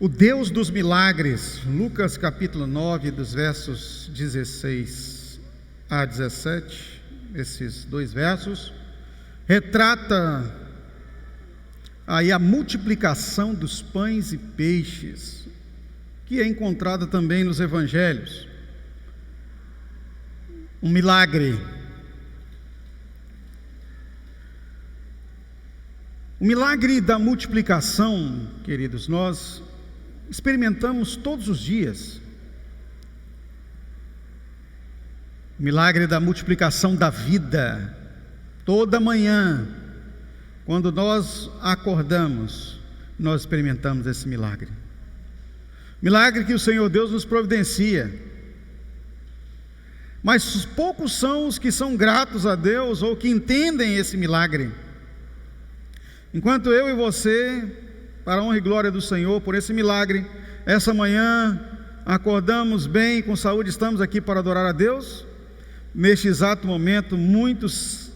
O Deus dos milagres, Lucas capítulo 9, dos versos 16 a 17, esses dois versos, retrata aí a multiplicação dos pães e peixes, que é encontrada também nos evangelhos. Um milagre. O milagre da multiplicação, queridos, nós experimentamos todos os dias. O milagre da multiplicação da vida, toda manhã, quando nós acordamos, nós experimentamos esse milagre. Milagre que o Senhor Deus nos providencia. Mas poucos são os que são gratos a Deus ou que entendem esse milagre. Enquanto eu e você, para a honra e glória do Senhor, por esse milagre, essa manhã acordamos bem, com saúde, estamos aqui para adorar a Deus. Neste exato momento, muitos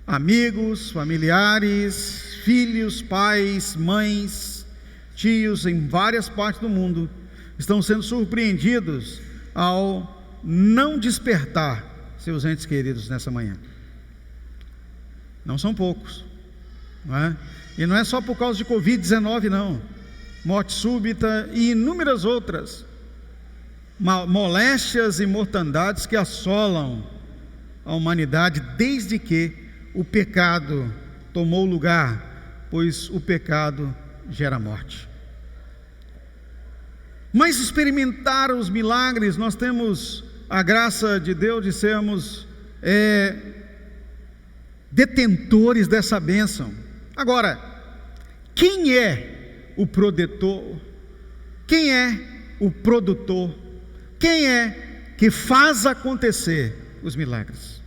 amigos, familiares, filhos, pais, mães, tios em várias partes do mundo estão sendo surpreendidos ao não despertar seus entes queridos nessa manhã. Não são poucos, não é? E não é só por causa de Covid-19 não, morte súbita e inúmeras outras moléstias e mortandades que assolam a humanidade desde que o pecado tomou lugar, pois o pecado gera morte. Mas experimentar os milagres, nós temos a graça de Deus de sermos detentores dessa bênção. Agora, quem é o protetor? Quem é o produtor? Quem é que faz acontecer os milagres?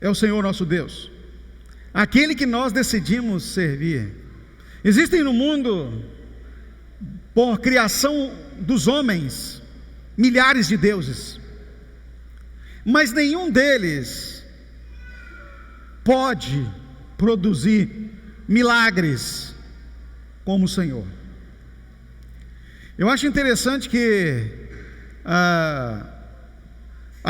É o Senhor nosso Deus, aquele que nós decidimos servir. Existem no mundo, por criação dos homens, milhares de deuses, mas nenhum deles pode produzir milagres como o Senhor. Eu acho interessante que a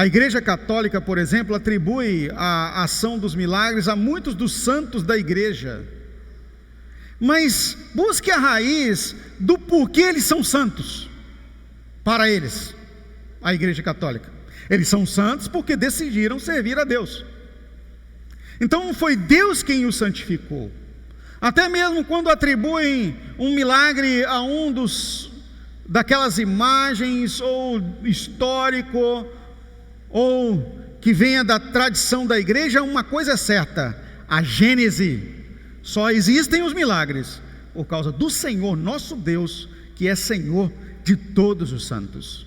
Igreja Católica, por exemplo, atribui a ação dos milagres a muitos dos santos da igreja, mas busque a raiz do porquê eles são santos. Para eles, a Igreja Católica, eles são santos porque decidiram servir a Deus. Então foi Deus quem os santificou. Até mesmo quando atribuem um milagre a daquelas imagens, ou histórico, ou que venha da tradição da igreja, uma coisa é certa: a Gênese. Só existem os milagres por causa do Senhor nosso Deus, que é Senhor de todos os santos.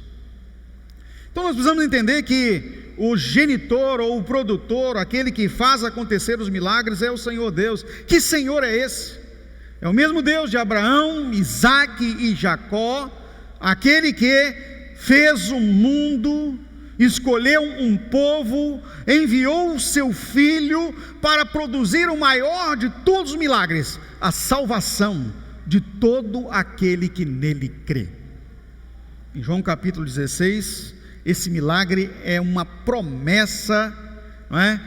Então nós precisamos entender que o genitor ou o produtor, aquele que faz acontecer os milagres, é o Senhor Deus. Que Senhor é esse? É o mesmo Deus de Abraão, Isaque e Jacó, aquele que fez o mundo, escolheu um povo, enviou o seu filho para produzir o maior de todos os milagres, a salvação de todo aquele que nele crê. Em João capítulo 16, esse milagre é uma promessa, não é?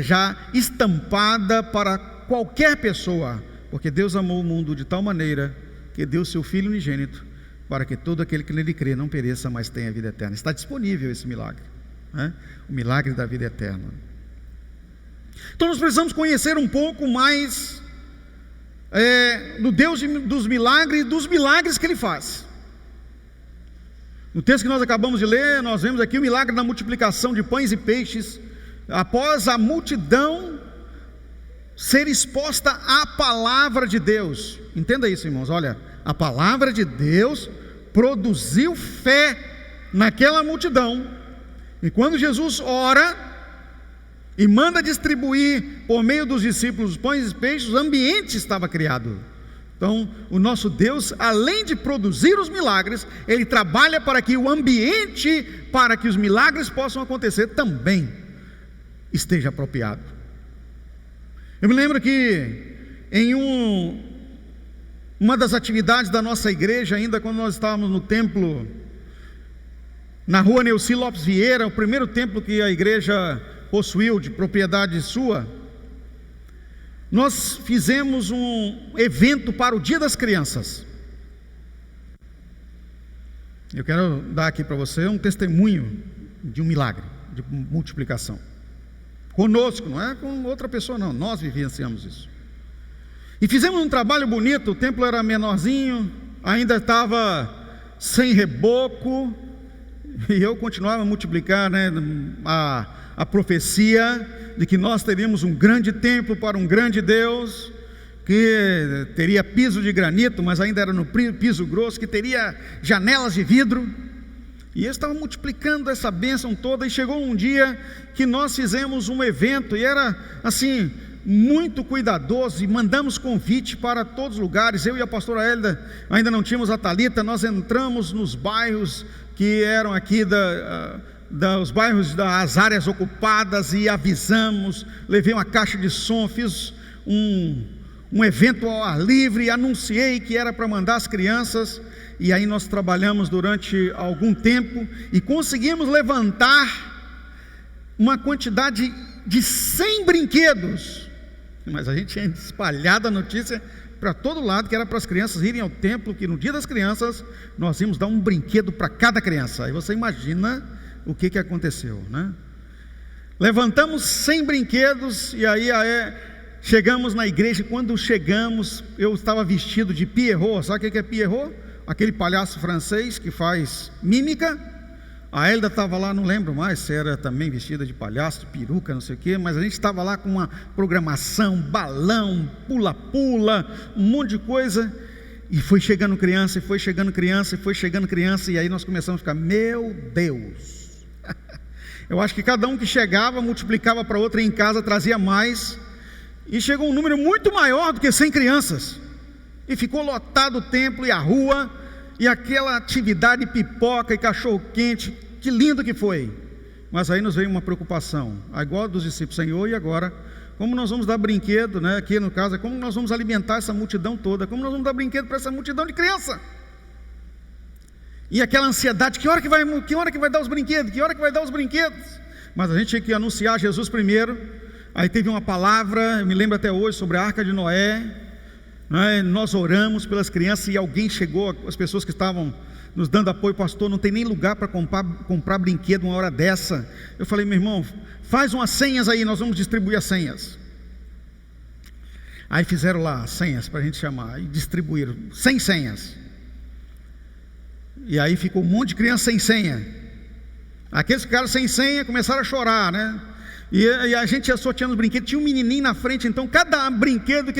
Já estampada para qualquer pessoa, porque Deus amou o mundo de tal maneira que deu seu Filho unigênito, para que todo aquele que nele crê não pereça, mas tenha vida eterna. Está disponível esse milagre, né? O milagre da vida eterna. Então nós precisamos conhecer um pouco mais do Deus dos milagres e dos milagres que Ele faz. No texto que nós acabamos de ler, nós vemos aqui o milagre da multiplicação de pães e peixes, após a multidão ser exposta à palavra de Deus. Entenda isso, irmãos. Olha, a palavra de Deus produziu fé naquela multidão, e quando Jesus ora e manda distribuir por meio dos discípulos os pães e peixes, o ambiente estava criado. Então o nosso Deus, além de produzir os milagres, Ele trabalha para que o ambiente, para que os milagres possam acontecer, também esteja apropriado. Eu me lembro que em Uma das atividades da nossa igreja, ainda quando nós estávamos no templo, na rua Neuci Lopes Vieira, o primeiro templo que a igreja possuiu de propriedade sua, nós fizemos um evento para o Dia das Crianças. Eu quero dar aqui para você um testemunho de um milagre, de multiplicação. Conosco, não é com outra pessoa não, nós vivenciamos isso. E fizemos um trabalho bonito, o templo era menorzinho, ainda estava sem reboco, e eu continuava a multiplicar, né, a profecia de que nós teríamos um grande templo para um grande Deus, que teria piso de granito, mas ainda era no piso grosso, que teria janelas de vidro. E eu estava multiplicando essa bênção toda, e chegou um dia que nós fizemos um evento, e era assim, muito cuidadoso, e mandamos convite para todos os lugares. Eu e a pastora Hélida ainda não tínhamos a Thalita, nós entramos nos bairros que eram aqui os bairros das áreas ocupadas, e avisamos, levei uma caixa de som, fiz um evento ao ar livre, anunciei que era para mandar as crianças. E aí nós trabalhamos durante algum tempo e conseguimos levantar uma quantidade de 100 brinquedos, mas a gente tinha espalhado a notícia para todo lado, que era para as crianças irem ao templo, que no Dia das Crianças nós íamos dar um brinquedo para cada criança. Aí você imagina o que aconteceu, né? Levantamos 100 brinquedos, e aí chegamos na igreja. E quando chegamos, eu estava vestido de Pierrot. Sabe o que é Pierrot? Aquele palhaço francês que faz mímica. A Hélida estava lá, não lembro mais se era também vestida de palhaço, de peruca, não sei o quê, mas a gente estava lá com uma programação, balão, pula-pula, um monte de coisa, e foi chegando criança, e foi chegando criança, e foi chegando criança, e aí nós começamos a ficar, meu Deus, eu acho que cada um que chegava, multiplicava para outro, e em casa trazia mais, e chegou um número muito maior do que 100 crianças, e ficou lotado o templo e a rua, e aquela atividade, pipoca e cachorro-quente, que lindo que foi. Mas aí nos veio uma preocupação, igual dos discípulos: Senhor, e agora? Como nós vamos dar brinquedo, né? Aqui no caso, como nós vamos alimentar essa multidão toda? Como nós vamos dar brinquedo para essa multidão de criança? E aquela ansiedade, que hora que vai dar os brinquedos? Que hora que vai dar os brinquedos? Mas a gente tinha que anunciar Jesus primeiro. Aí teve uma palavra, eu me lembro até hoje, sobre a Arca de Noé. Nós oramos pelas crianças, e alguém chegou, as pessoas que estavam nos dando apoio: pastor, não tem nem lugar para comprar brinquedo uma hora dessa. Eu falei: meu irmão, faz umas senhas aí, nós vamos distribuir as senhas. Aí fizeram lá as senhas para a gente chamar, e distribuíram 100 senhas. E aí ficou um monte de criança sem senha. Aqueles que ficaram sem senha começaram a chorar, né? E a gente ia sorteando os brinquedos, tinha um menininho na frente, então cada brinquedo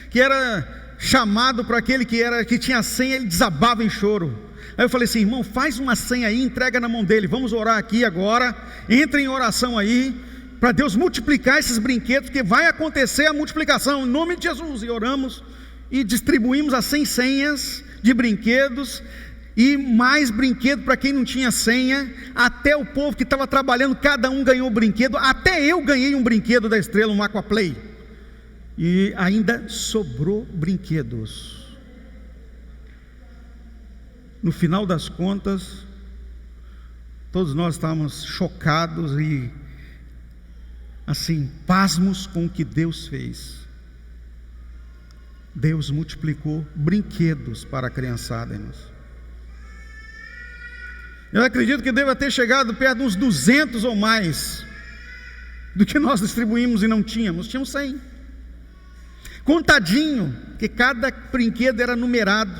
que era chamado para aquele que tinha senha, ele desabava em choro. Aí eu falei assim: irmão, faz uma senha aí, entrega na mão dele, vamos orar aqui agora, entra em oração aí, para Deus multiplicar esses brinquedos, porque vai acontecer a multiplicação, em nome de Jesus. E oramos, e distribuímos as 100 senhas de brinquedos, e mais brinquedo para quem não tinha senha. Até o povo que estava trabalhando, cada um ganhou um brinquedo. Até eu ganhei um brinquedo da Estrela, um Aquaplay. E ainda sobrou brinquedos. No final das contas, todos nós estávamos chocados e assim, pasmos com o que Deus fez. Deus multiplicou brinquedos para a criançada, irmãos. Eu acredito que deva ter chegado perto de uns 200 ou mais do que nós distribuímos, e não tínhamos 100. Contadinho, que cada brinquedo era numerado.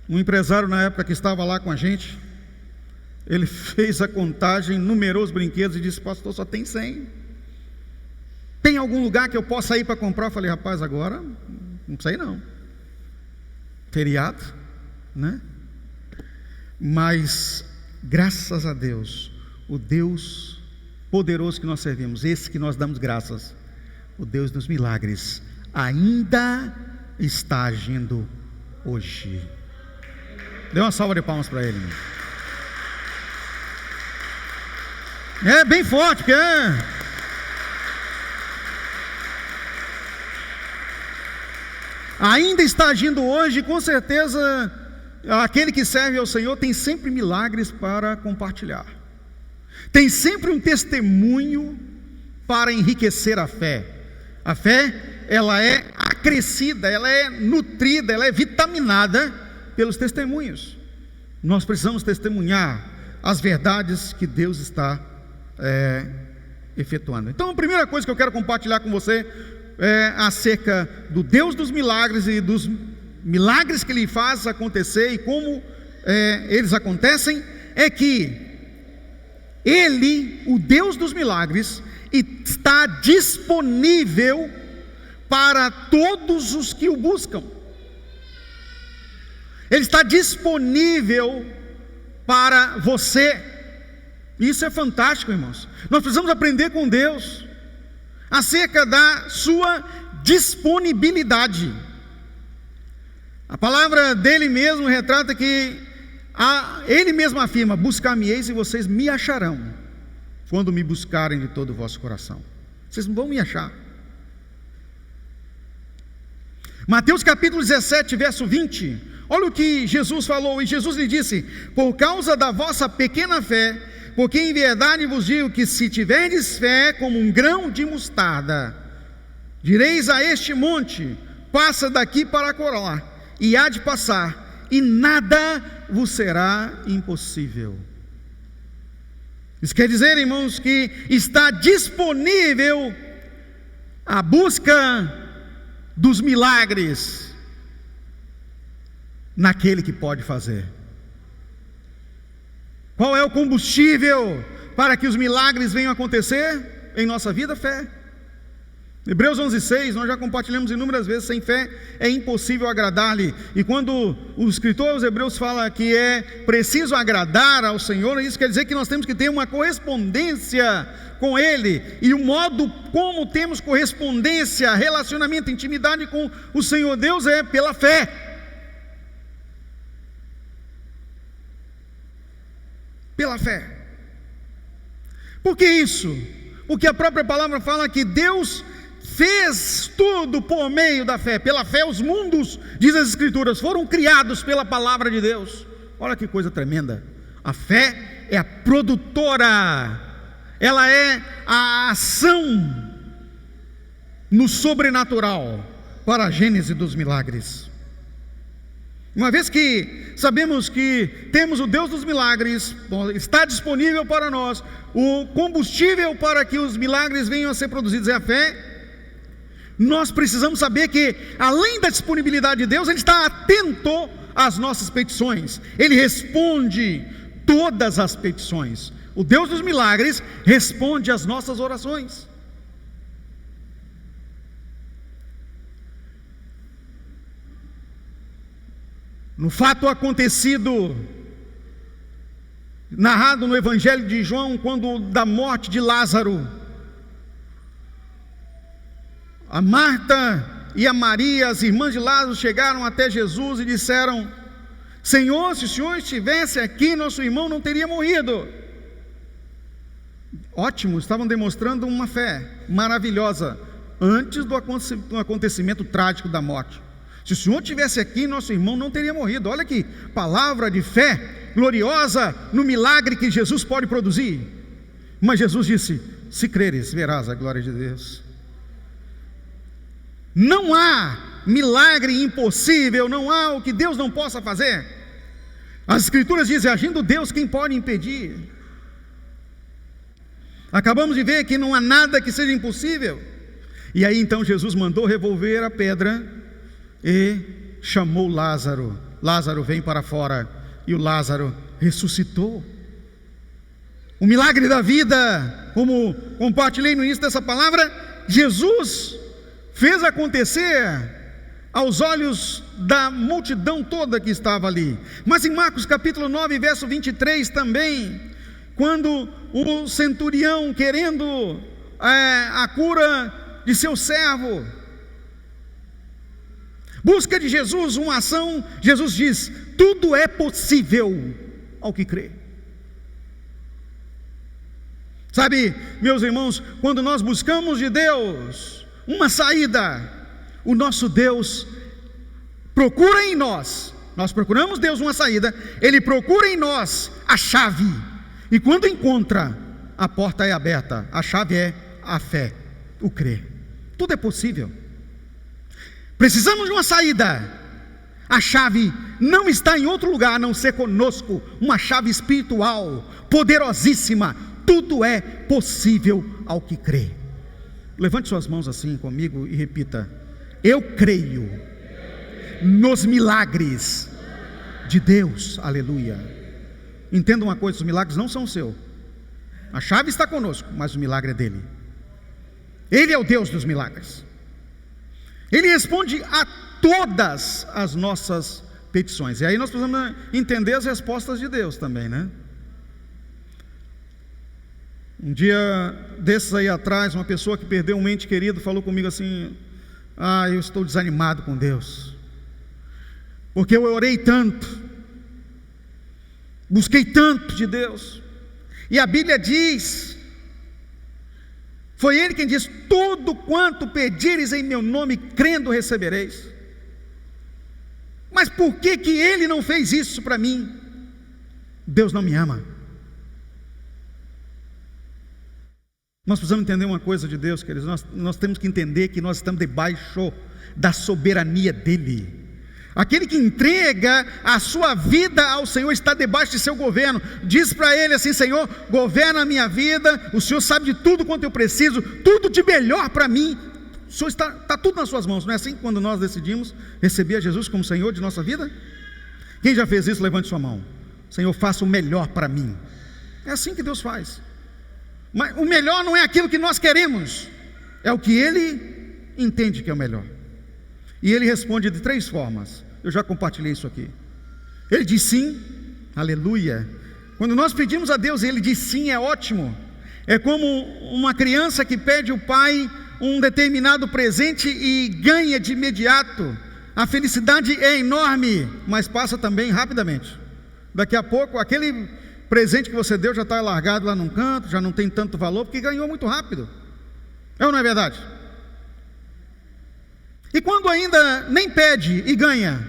Um empresário na época que estava lá com a gente, ele fez a contagem, numerou os brinquedos e disse: pastor, só tem 100. Tem algum lugar que eu possa ir para comprar? Eu falei: rapaz, agora não sei não. Feriado, né? Mas, graças a Deus, o Deus poderoso que nós servimos, esse que nós damos graças, o Deus dos milagres, ainda está agindo hoje. Dê uma salva de palmas para Ele. É bem forte, porque ainda está agindo hoje, com certeza, aquele que serve ao Senhor tem sempre milagres para compartilhar. Tem sempre um testemunho para enriquecer a fé. A fé, ela é acrescida, ela é nutrida, ela é vitaminada pelos testemunhos. Nós precisamos testemunhar as verdades que Deus está efetuando. Então, a primeira coisa que eu quero compartilhar com você é acerca do Deus dos milagres e dos milagres que Ele faz acontecer e como eles acontecem, é que Ele, o Deus dos milagres, está disponível para todos os que o buscam. Ele está disponível para você. Isso é fantástico, irmãos. Nós precisamos aprender com Deus acerca da sua disponibilidade. A palavra dele mesmo retrata que ele mesmo afirma: buscar-me-eis e vocês me acharão, quando me buscarem de todo o vosso coração. Vocês não vão me achar. Mateus capítulo 17, verso 20, olha o que Jesus falou. E Jesus lhe disse: por causa da vossa pequena fé, porque em verdade vos digo que se tiverdes fé como um grão de mostarda, direis a este monte: passa daqui para acolá, e há de passar, e nada vos será impossível. Isso quer dizer, irmãos, que está disponível a busca dos milagres naquele que pode fazer. Qual é o combustível para que os milagres venham acontecer em nossa vida? Fé. Hebreus 11:6, nós já compartilhamos inúmeras vezes: sem fé é impossível agradar-lhe. E quando o escritor aos Hebreus fala que é preciso agradar ao Senhor, isso quer dizer que nós temos que ter uma correspondência com Ele. E o modo como temos correspondência, relacionamento, intimidade com o Senhor Deus é pela fé. Pela fé. Por que isso? Porque a própria palavra fala que Deus fez tudo por meio da fé. Pela fé os mundos, diz as Escrituras, foram criados pela palavra de Deus. Olha que coisa tremenda. A fé é a produtora, ela é a ação no sobrenatural para a gênese dos milagres. Uma vez que sabemos que temos o Deus dos milagres, está disponível para nós, o combustível para que os milagres venham a ser produzidos é a fé. Nós precisamos saber que, além da disponibilidade de Deus, Ele está atento às nossas petições. Ele responde todas as petições. O Deus dos milagres responde às nossas orações. No fato acontecido, narrado no Evangelho de João, quando da morte de Lázaro, a Marta e a Maria, as irmãs de Lázaro, chegaram até Jesus e disseram: Senhor, se o Senhor estivesse aqui, nosso irmão não teria morrido. Ótimo, estavam demonstrando uma fé maravilhosa antes do acontecimento trágico da morte. Se o Senhor estivesse aqui, nosso irmão não teria morrido. Olha que palavra de fé gloriosa no milagre que Jesus pode produzir. Mas Jesus disse: se creres, verás a glória de Deus. Não há milagre impossível, não há o que Deus não possa fazer. As Escrituras dizem: agindo Deus, quem pode impedir? Acabamos de ver que não há nada que seja impossível. E aí então Jesus mandou revolver a pedra e chamou Lázaro. Lázaro, vem para fora. E o Lázaro ressuscitou. O milagre da vida, como compartilhei no início dessa palavra, Jesus fez acontecer aos olhos da multidão toda que estava ali. Mas em Marcos capítulo 9, verso 23 também, quando o centurião, querendo a cura de seu servo, busca de Jesus uma ação, Jesus diz: tudo é possível ao que crê. Sabe, meus irmãos, quando nós buscamos de Deus uma saída, o nosso Deus procura em nós. Nós procuramos Deus uma saída, Ele procura em nós a chave. E quando encontra, a porta é aberta. A chave é a fé, o crer. Tudo é possível. Precisamos de uma saída. A chave não está em outro lugar a não ser conosco. Uma chave espiritual, poderosíssima. Tudo é possível ao que crê. Levante suas mãos assim comigo e repita: eu creio nos milagres de Deus. Aleluia. Entenda uma coisa: os milagres não são seus. A chave está conosco, mas o milagre é dele. Ele é o Deus dos milagres. Ele responde a todas as nossas petições. E aí nós precisamos entender as respostas de Deus também, né? Um dia desses aí atrás, uma pessoa que perdeu um ente querido falou comigo assim: eu estou desanimado com Deus, porque eu orei tanto, busquei tanto de Deus, e a Bíblia diz, foi Ele quem diz: tudo quanto pedires em meu nome, crendo recebereis. Mas por que Ele não fez isso para mim? Deus não me ama. Nós precisamos entender uma coisa de Deus, queridos. Nós temos que entender que nós estamos debaixo da soberania dEle. Aquele que entrega a sua vida ao Senhor está debaixo de seu governo. Diz para Ele assim: Senhor, governa a minha vida. O Senhor sabe de tudo quanto eu preciso, tudo de melhor para mim. O Senhor está tudo nas suas mãos. Não é assim que quando nós decidimos receber a Jesus como Senhor de nossa vida? Quem já fez isso, levante sua mão. Senhor, faça o melhor para mim. É assim que Deus faz. Mas o melhor não é aquilo que nós queremos, é o que Ele entende que é o melhor. E Ele responde de 3 formas. Eu já compartilhei isso aqui. Ele diz sim, aleluia. Quando nós pedimos a Deus, Ele diz sim, é ótimo. É como uma criança que pede ao pai um determinado presente e ganha de imediato. A felicidade é enorme, mas passa também rapidamente. Daqui a pouco, aquele presente que você deu já está largado lá num canto, já não tem tanto valor, porque ganhou muito rápido. É ou não é verdade? E quando ainda nem pede e ganha,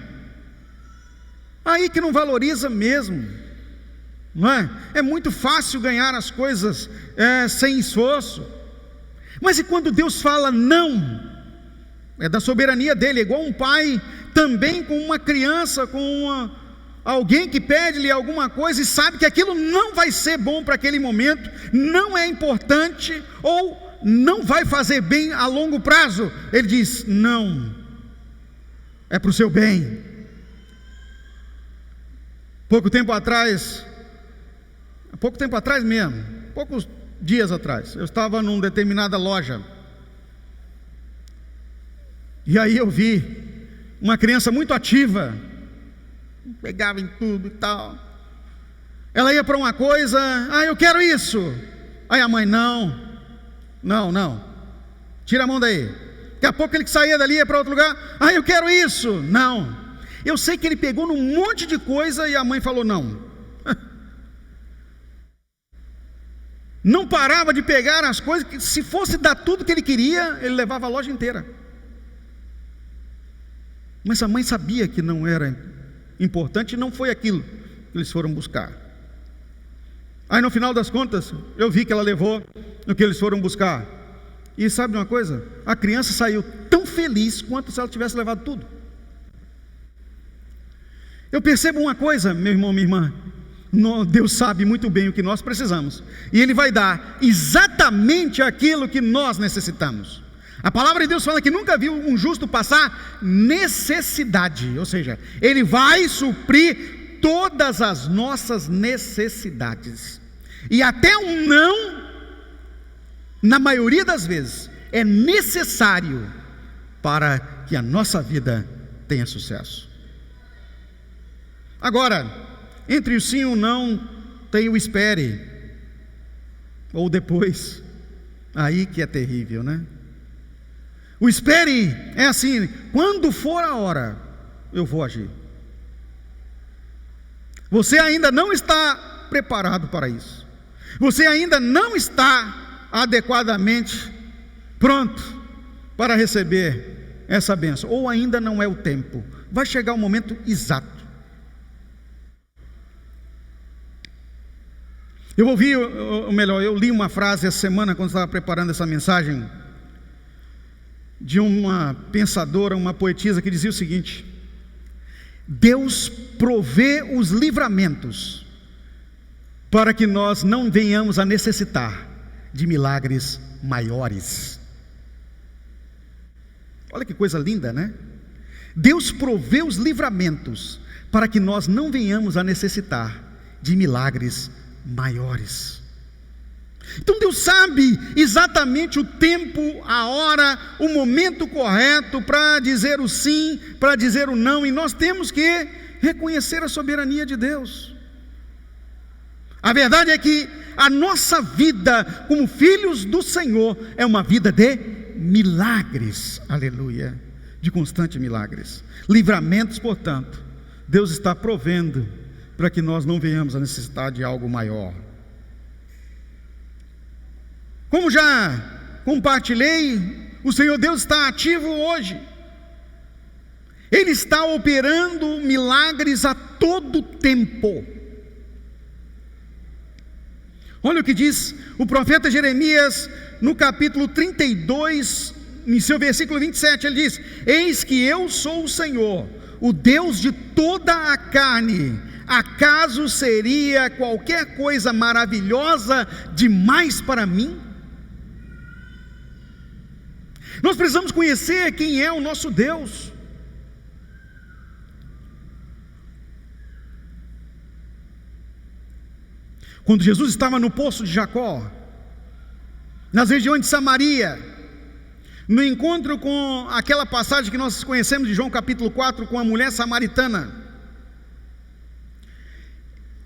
aí que não valoriza mesmo, não é? É muito fácil ganhar as coisas sem esforço. Mas e quando Deus fala não? É da soberania dele, é igual um pai também com uma criança, com alguém que pede-lhe alguma coisa e sabe que aquilo não vai ser bom para aquele momento, não é importante ou não vai fazer bem a longo prazo. Ele diz não, é para o seu bem. Pouco tempo atrás mesmo, poucos dias atrás, eu estava numa determinada loja, e aí eu vi uma criança muito ativa, pegava em tudo e tal. Ela ia para uma coisa, eu quero isso. Aí a mãe, não, tira a mão daí. Daqui a pouco ele que saía dali ia para outro lugar, eu quero isso. Não. Eu sei que ele pegou num monte de coisa e a mãe falou não. Não parava de pegar as coisas, que se fosse dar tudo que ele queria, ele levava a loja inteira. Mas a mãe sabia que não era importante, não foi aquilo que eles foram buscar. Aí no final das contas, eu vi que ela levou o que eles foram buscar. E sabe uma coisa? A criança saiu tão feliz quanto se ela tivesse levado tudo. Eu percebo uma coisa, meu irmão, minha irmã. Deus sabe muito bem o que nós precisamos, e Ele vai dar exatamente aquilo que nós necessitamos. A palavra de Deus fala que nunca viu um justo passar necessidade, ou seja, Ele vai suprir todas as nossas necessidades. E até um não, na maioria das vezes, é necessário para que a nossa vida tenha sucesso. Agora, entre o sim e o não, tem o espere, ou depois. Aí que é terrível, né? O espere é assim: quando for a hora, eu vou agir. Você ainda não está preparado para isso. Você ainda não está adequadamente pronto para receber essa bênção, ou ainda não é o tempo. vai chegar o momento exato. Eu li uma frase essa semana, quando estava preparando essa mensagem, de uma pensadora, uma poetisa, que dizia o seguinte: Deus provê os livramentos para que nós não venhamos a necessitar de milagres maiores. Olha que coisa linda, né? Deus provê os livramentos para que nós não venhamos a necessitar de milagres maiores. Então Deus sabe exatamente o tempo, a hora, o momento correto para dizer o sim, para dizer o não, e nós temos que reconhecer a soberania de Deus. A verdade é que a nossa vida como filhos do Senhor é uma vida de milagres, aleluia, de constantes milagres, livramentos. Portanto, Deus está provendo para que nós não venhamos a necessitar de algo maior. Como já compartilhei, o Senhor Deus está ativo hoje. Ele está operando milagres a todo tempo. Olha o que diz o profeta Jeremias no capítulo 32, em seu versículo 27, ele diz: eis que eu sou o Senhor, o Deus de toda a carne. Acaso seria qualquer coisa maravilhosa demais para mim? Nós precisamos conhecer quem é o nosso Deus. Quando Jesus estava no poço de Jacó, nas regiões de Samaria, no encontro com aquela passagem que nós conhecemos de João capítulo 4, com a mulher samaritana,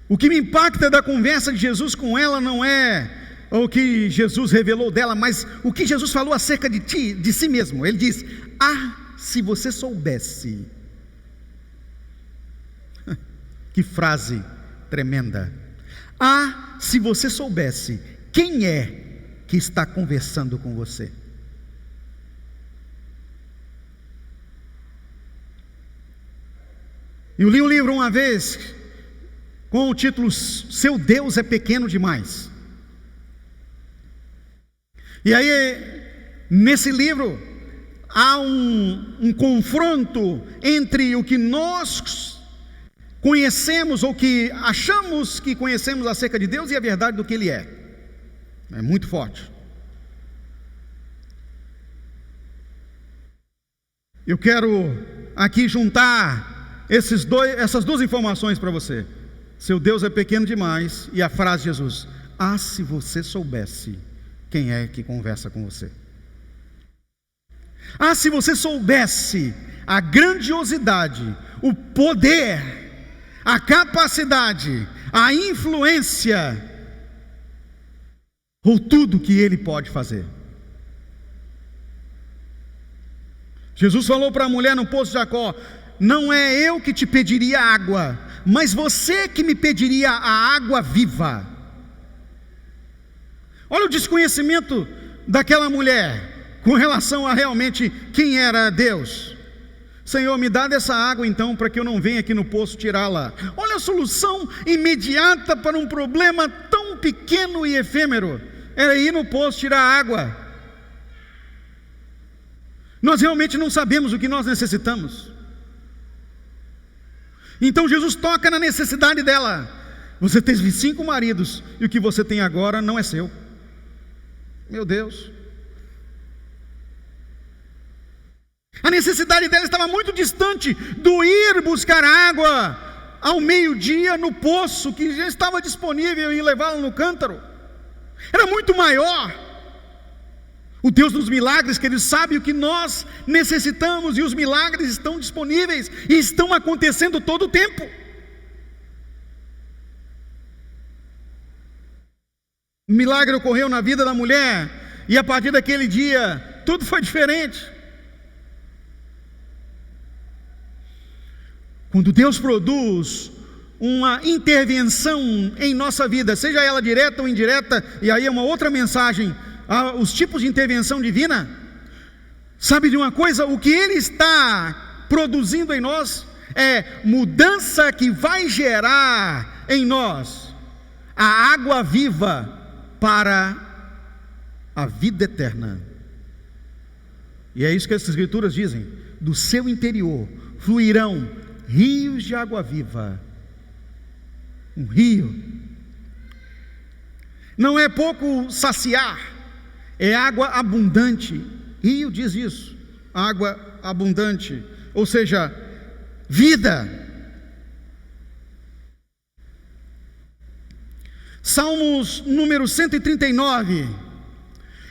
o que me impacta da conversa de Jesus com ela não é o que Jesus revelou dela, mas o que Jesus falou acerca de si mesmo. Ele diz: se você soubesse. Que frase tremenda. Se você soubesse quem é que está conversando com você. Eu li um livro uma vez com o título Seu Deus é Pequeno Demais. E aí, nesse livro, há um confronto entre o que nós conhecemos, ou que achamos que conhecemos acerca de Deus, e a verdade do que Ele é. É muito forte. Eu quero aqui juntar essas duas informações para você. Seu Deus é pequeno demais, e a frase de Jesus: se você soubesse quem é que conversa com você. Se você soubesse a grandiosidade, o poder, a capacidade, a influência, ou tudo que Ele pode fazer. Jesus falou para a mulher no poço de Jacó: não é eu que te pediria água, mas você que me pediria a água viva. Olha o desconhecimento daquela mulher com relação a realmente quem era Deus. Senhor, me dá dessa água então, para que eu não venha aqui no poço tirá-la. Olha a solução imediata para um problema tão pequeno e efêmero: era ir no poço tirar água. Nós realmente não sabemos o que nós necessitamos. Então Jesus toca na necessidade dela. Você teve 5 maridos, e o que você tem agora não é seu. Meu Deus. A necessidade dela estava muito distante do ir buscar água ao meio-dia no poço que já estava disponível, e levá-la no cântaro. Era muito maior. O Deus dos milagres, que Ele sabe o que nós necessitamos, e os milagres estão disponíveis e estão acontecendo todo o tempo. O milagre ocorreu na vida da mulher, e a partir daquele dia tudo foi diferente. Quando Deus produz uma intervenção em nossa vida, seja ela direta ou indireta, e aí é uma outra mensagem, os tipos de intervenção divina, sabe de uma coisa? O que Ele está produzindo em nós é mudança que vai gerar em nós a água viva para a vida eterna. E é isso que as Escrituras dizem: do seu interior fluirão rios de água viva. Um rio não é pouco saciar, é água abundante. Rio diz isso, água abundante, ou seja, vida. Salmos número 139,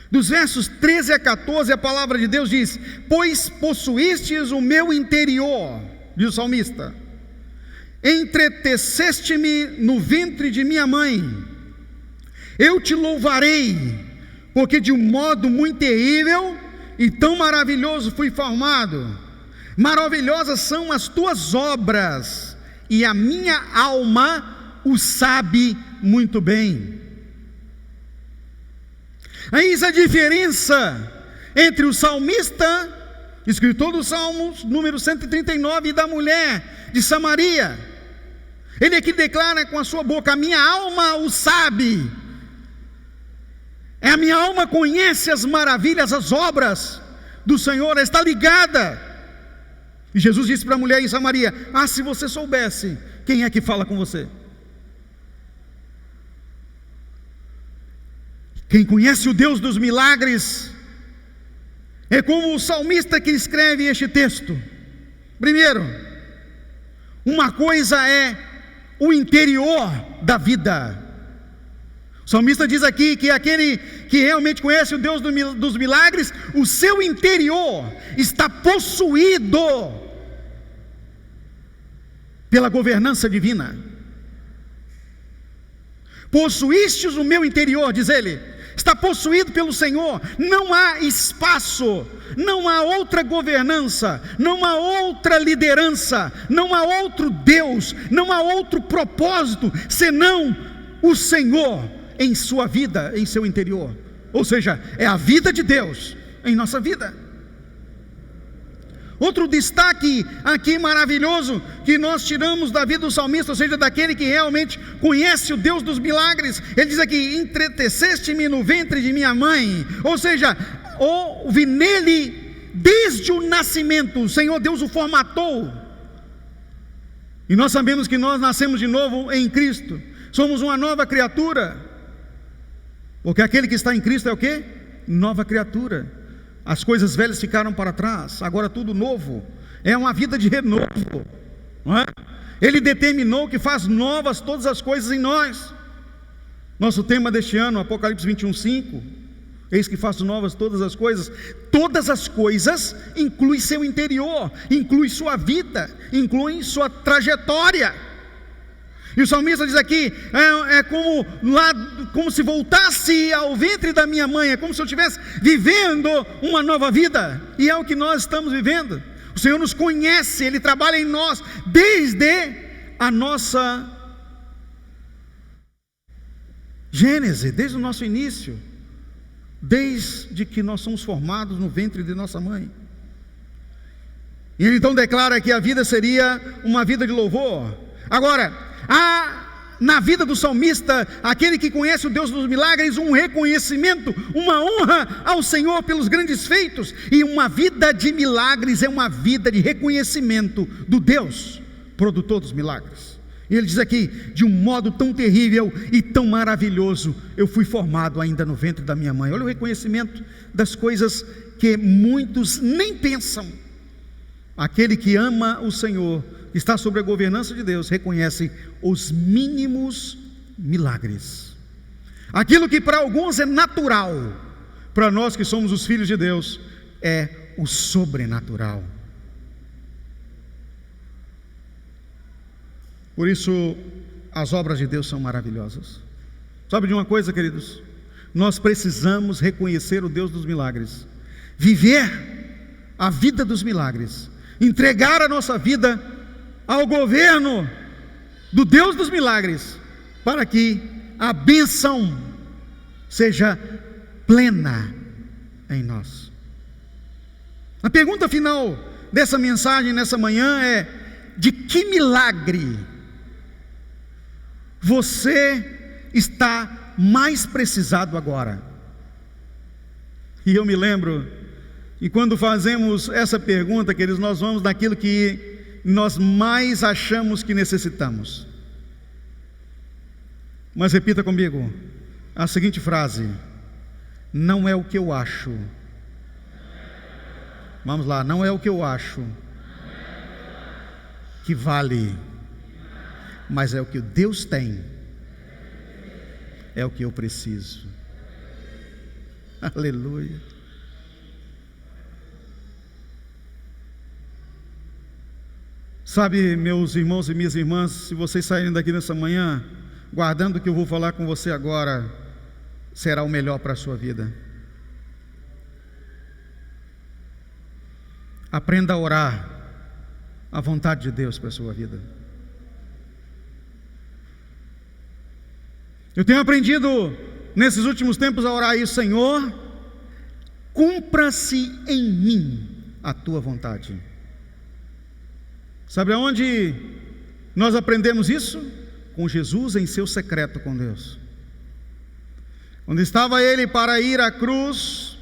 dos versos 13 a 14, a palavra de Deus diz: pois possuístes o meu interior, diz o salmista, entreteceste-me no ventre de minha mãe. Eu te louvarei, porque de um modo muito terrível e tão maravilhoso fui formado. Maravilhosas são as tuas obras, e a minha alma o sabe muito bem. Eis a diferença entre o salmista, escritor dos Salmos, número 139, e da mulher de Samaria. Ele aqui declara com a sua boca: a minha alma o sabe. A minha alma conhece as maravilhas, as obras do Senhor, está ligada. E Jesus disse para a mulher em Samaria: ah, se você soubesse quem é que fala com você. Quem conhece o Deus dos milagres é como o salmista que escreve este texto. Primeiro, uma coisa é o interior da vida. O salmista diz aqui que aquele que realmente conhece o Deus dos milagres, o seu interior está possuído pela governança divina. Possuístes o meu interior, diz ele, está possuído pelo Senhor. Não há espaço, não há outra governança, não há outra liderança, não há outro Deus, não há outro propósito senão o Senhor em sua vida, em seu interior. Ou seja, é a vida de Deus em nossa vida. Outro destaque aqui maravilhoso que nós tiramos da vida do salmista, ou seja, daquele que realmente conhece o Deus dos milagres, ele diz aqui: entreteceste-me no ventre de minha mãe. Ou seja, houve nele desde o nascimento, o Senhor Deus o formatou. E nós sabemos que nós nascemos de novo em Cristo, somos uma nova criatura, porque aquele que está em Cristo é o quê? Nova criatura. As coisas velhas ficaram para trás, agora tudo novo. É uma vida de renovo, não é? Ele determinou que faz novas todas as coisas em nós. Nosso tema deste ano, Apocalipse 21:5, eis que faço novas todas as coisas. Todas as coisas inclui seu interior, inclui sua vida, inclui sua trajetória. E o salmista diz aqui: como se voltasse ao ventre da minha mãe, é como se eu estivesse vivendo uma nova vida, e é o que nós estamos vivendo. O Senhor nos conhece, Ele trabalha em nós desde a nossa gênese, desde o nosso início, desde que nós somos formados no ventre de nossa mãe. E Ele então declara que a vida seria uma vida de louvor. Agora, há na vida do salmista, aquele que conhece o Deus dos milagres, um reconhecimento, uma honra ao Senhor pelos grandes feitos. E uma vida de milagres é uma vida de reconhecimento do Deus produtor dos milagres. E ele diz aqui: de um modo tão terrível e tão maravilhoso eu fui formado ainda no ventre da minha mãe. Olha o reconhecimento das coisas que muitos nem pensam. Aquele que ama o Senhor, está sob a governança de Deus, reconhece os mínimos milagres. Aquilo que para alguns é natural, para nós que somos os filhos de Deus, é o sobrenatural. Por isso, as obras de Deus são maravilhosas. Sabe de uma coisa, queridos? Nós precisamos reconhecer o Deus dos milagres, viver a vida dos milagres, entregar a nossa vida ao governo do Deus dos milagres, para que a bênção seja plena em nós. A pergunta final dessa mensagem nessa manhã é: de que milagre você está mais precisado agora? E eu me lembro, e quando fazemos essa pergunta, queridos, nós vamos naquilo que nós mais achamos que necessitamos. Mas repita comigo a seguinte frase: não é o que eu acho. Vamos lá, não é o que eu acho que vale, mas é o que Deus tem, é o que eu preciso. Aleluia. Sabe, meus irmãos e minhas irmãs, se vocês saírem daqui nessa manhã guardando o que eu vou falar com você agora, será o melhor para a sua vida. Aprenda a orar a vontade de Deus para a sua vida. Eu tenho aprendido nesses últimos tempos a orar isso: Senhor, cumpra-se em mim a tua vontade. Sabe aonde nós aprendemos isso? Com Jesus em seu secreto com Deus. Quando estava ele para ir à cruz,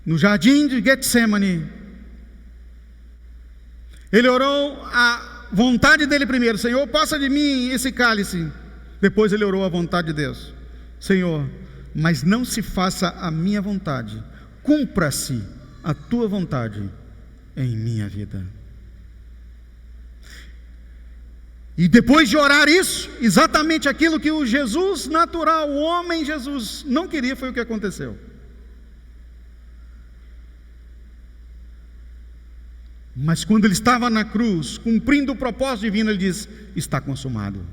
no jardim de Getsemane, ele orou a vontade dele primeiro: Senhor, passa de mim esse cálice. Depois ele orou a vontade de Deus: Senhor, mas não se faça a minha vontade, cumpra-se a tua vontade em minha vida. E depois de orar isso, exatamente aquilo que o Jesus natural, o homem Jesus, não queria, foi o que aconteceu. Mas quando ele estava na cruz, cumprindo o propósito divino, ele diz: está consumado.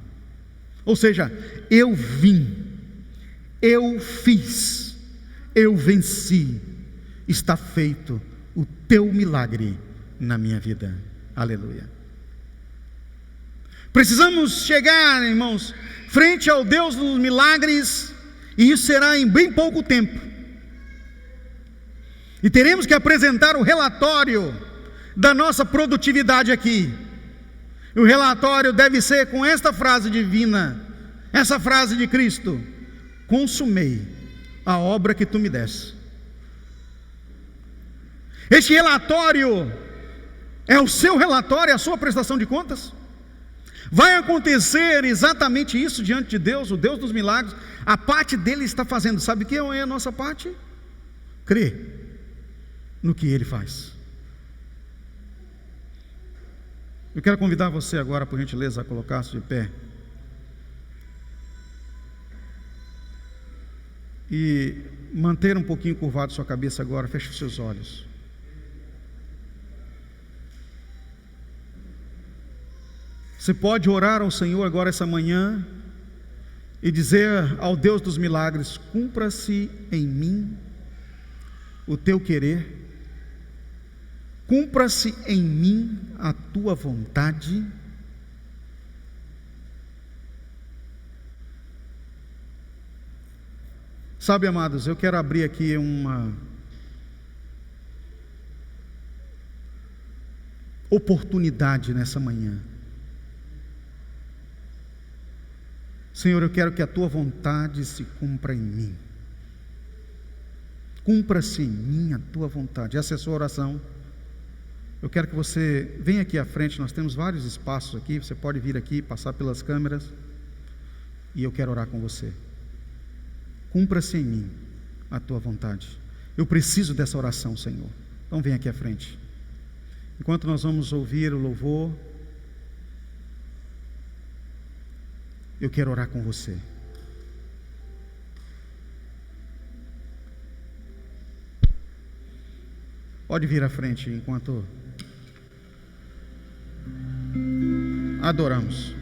Ou seja, eu vim, eu fiz, eu venci, está feito o teu milagre na minha vida. Aleluia. Precisamos chegar, irmãos, frente ao Deus dos milagres, e isso será em bem pouco tempo. E teremos que apresentar o relatório da nossa produtividade aqui. E o relatório deve ser com esta frase divina, essa frase de Cristo: consumei a obra que tu me deste. Este relatório é o seu relatório, é a sua prestação de contas. Vai acontecer exatamente isso diante de Deus, o Deus dos milagres. A parte dele está fazendo. Sabe o que é a nossa parte? Crer no que ele faz. Eu quero convidar você agora, por gentileza, a colocar-se de pé e manter um pouquinho curvado sua cabeça agora. Feche os seus olhos. Você pode orar ao Senhor agora essa manhã e dizer ao Deus dos milagres: cumpra-se em mim o teu querer, cumpra-se em mim a tua vontade. Sabe, amados, eu quero abrir aqui uma oportunidade nessa manhã. Senhor, eu quero que a tua vontade se cumpra em mim. Cumpra-se em mim a tua vontade. Essa é a sua oração. Eu quero que você venha aqui à frente. Nós temos vários espaços aqui. Você pode vir aqui, passar pelas câmeras, e eu quero orar com você. Cumpra-se em mim a tua vontade. Eu preciso dessa oração, Senhor. Então vem aqui à frente. Enquanto nós vamos ouvir o louvor, eu quero orar com você. Pode vir à frente enquanto adoramos.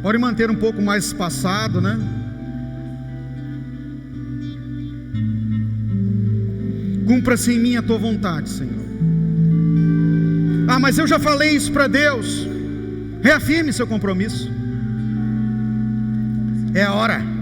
Pode manter um pouco mais espaçado, né? Cumpra-se em mim a tua vontade, Senhor. Ah, mas eu já falei isso para Deus. Reafirme seu compromisso. É a hora.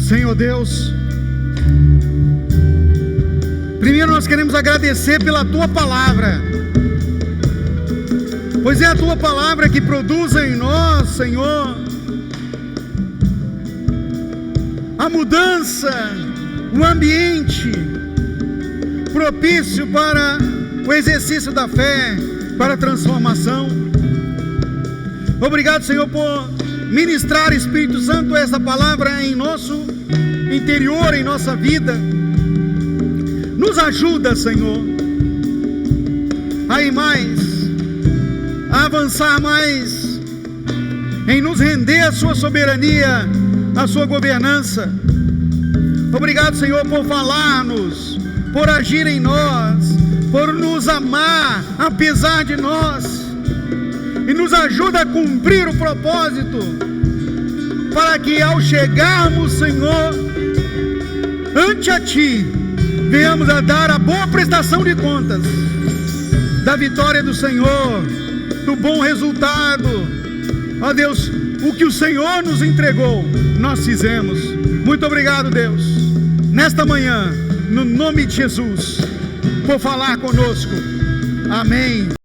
Senhor Deus, primeiro nós queremos agradecer pela Tua Palavra, pois é a Tua Palavra que produz em nós, Senhor, a mudança, o ambiente propício para o exercício da fé, para a transformação. Obrigado, Senhor, por ministrar, Espírito Santo, essa palavra em nosso interior, em nossa vida. Nos ajuda, Senhor, a ir mais, a avançar mais em nos render à sua soberania, à sua governança. Obrigado, Senhor, por falar-nos, por agir em nós, por nos amar apesar de nós, e nos ajuda a cumprir o propósito, para que ao chegarmos, Senhor, ante a Ti, venhamos a dar a boa prestação de contas da vitória do Senhor, do bom resultado. Ó Deus, o que o Senhor nos entregou, nós fizemos. Muito obrigado, Deus, nesta manhã, no nome de Jesus, por falar conosco. Amém.